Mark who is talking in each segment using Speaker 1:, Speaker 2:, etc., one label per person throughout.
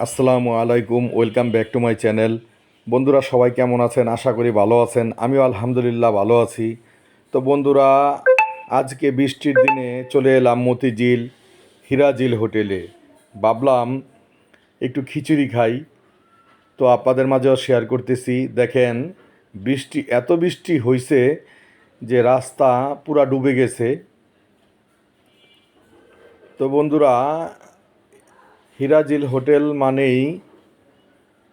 Speaker 1: আসসালামু আলাইকুম, welcome back to my channel. বন্ধুরা সবাই কেমন আছেন? আশা করি ভালো আছেন। আমিও আলহামদুলিল্লাহ ভালো আছি। তো বন্ধুরা, আজকে বৃষ্টির দিনে চলে এলাম মতিঝিল হিরাজিল হোটেলে। ভাবলাম একটু খিচুড়ি খাই, তো আপনাদের মাঝেও শেয়ার করতেছি। দেখেন, এত বৃষ্টি হয়েছে যে রাস্তা পুরা ডুবে গেছে। তো বন্ধুরা, হিরাজিল হোটেল মানেই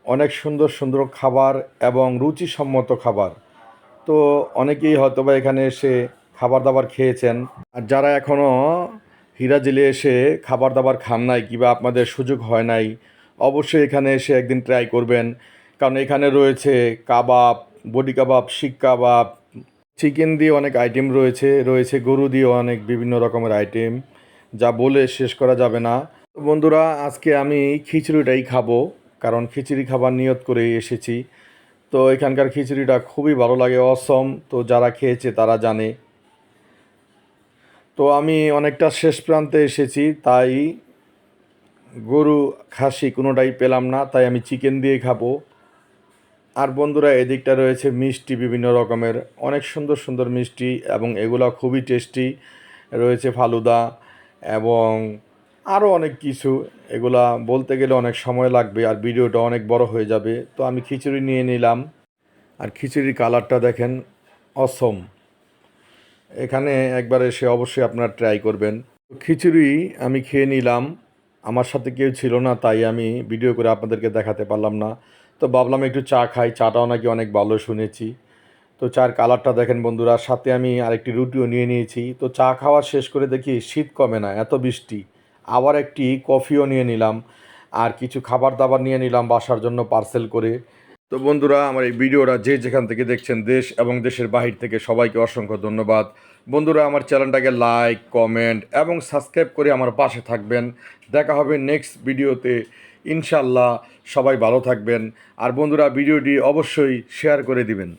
Speaker 1: অনেক সুন্দর সুন্দর খাবার এবং রুচিসম্মত খাবার। তো অনেকেই হয়তোবা এখানে এসে খাবার দাবার খেয়েছেন। আর যারা এখনও হিরাজিলে এসে খাবার দাবার খান নাই কিংবা আপনাদের সুযোগ হয় নাই, অবশ্যই এখানে এসে একদিন ট্রাই করবেন। কারণ এখানে রয়েছে কাবাব, বডি কাবাব, শিক কাবাব, চিকেন দিয়ে অনেক আইটেম রয়েছে, রয়েছে গরু দিয়ে অনেক বিভিন্ন রকমের আইটেম, যা বলে শেষ করা যাবে না। তো বন্ধুরা, আজকে আমি খিচুড়িটাই খাবো, কারণ খিচুড়ি খাবার নিয়ত করেই এসেছি। তো এখানকার খিচুড়িটা খুবই ভালো লাগে, অসম। তো যারা খেয়েছে তারা জানে। তো আমি অনেকটা শেষ প্রান্তে এসেছি, তাই গরু খাসি কোনোটাই পেলাম না, তাই আমি চিকেন দিয়ে খাবো। আর বন্ধুরা, এদিকটা রয়েছে মিষ্টি বিভিন্ন রকমের, অনেক সুন্দর সুন্দর মিষ্টি, এবং এগুলো খুবই টেস্টি। রয়েছে ফালুদা এবং আরও অনেক কিছু। এগুলা বলতে গেলে অনেক সময় লাগবে আর ভিডিওটা অনেক বড় হয়ে যাবে। তো আমি খিচুড়ি নিয়ে নিলাম। আর খিচুড়ির কালারটা দেখেন, অসম। এখানে একবার এসে অবশ্যই আপনারা ট্রাই করবেন। খিচুড়ি আমি খেয়ে নিলাম। আমার সাথে কেউ ছিল না, তাই আমি ভিডিও করে আপনাদেরকে দেখাতে পারলাম না। তো ভাবলাম একটু চা খাই, চাটাও নাকি অনেক ভালো শুনেছি। তো চার কালারটা দেখেন বন্ধুরা, সাথে আমি আরেকটি রুটিও নিয়ে নিয়েছি। তো চা খাওয়া শেষ করে দেখি শীত কমে না, এত বৃষ্টি। আবার একটি কফিও নিয়ে নিলাম, আর কিছু খাবার দাবার নিয়ে নিলাম বাসার জন্য পার্সেল করে। তো বন্ধুরা, আমার এই ভিডিওটা যে যেখান থেকে দেখছেন, দেশ এবং দেশের বাহির থেকে, সবাইকে অসংখ্য ধন্যবাদ। বন্ধুরা, আমার চ্যানেলটাকে লাইক, কমেন্ট এবং সাবস্ক্রাইব করে আমার পাশে থাকবেন। দেখা হবে নেক্সট ভিডিওতে ইনশাল্লাহ। সবাই ভালো থাকবেন। আর বন্ধুরা, ভিডিওটি অবশ্যই শেয়ার করে দিবেন।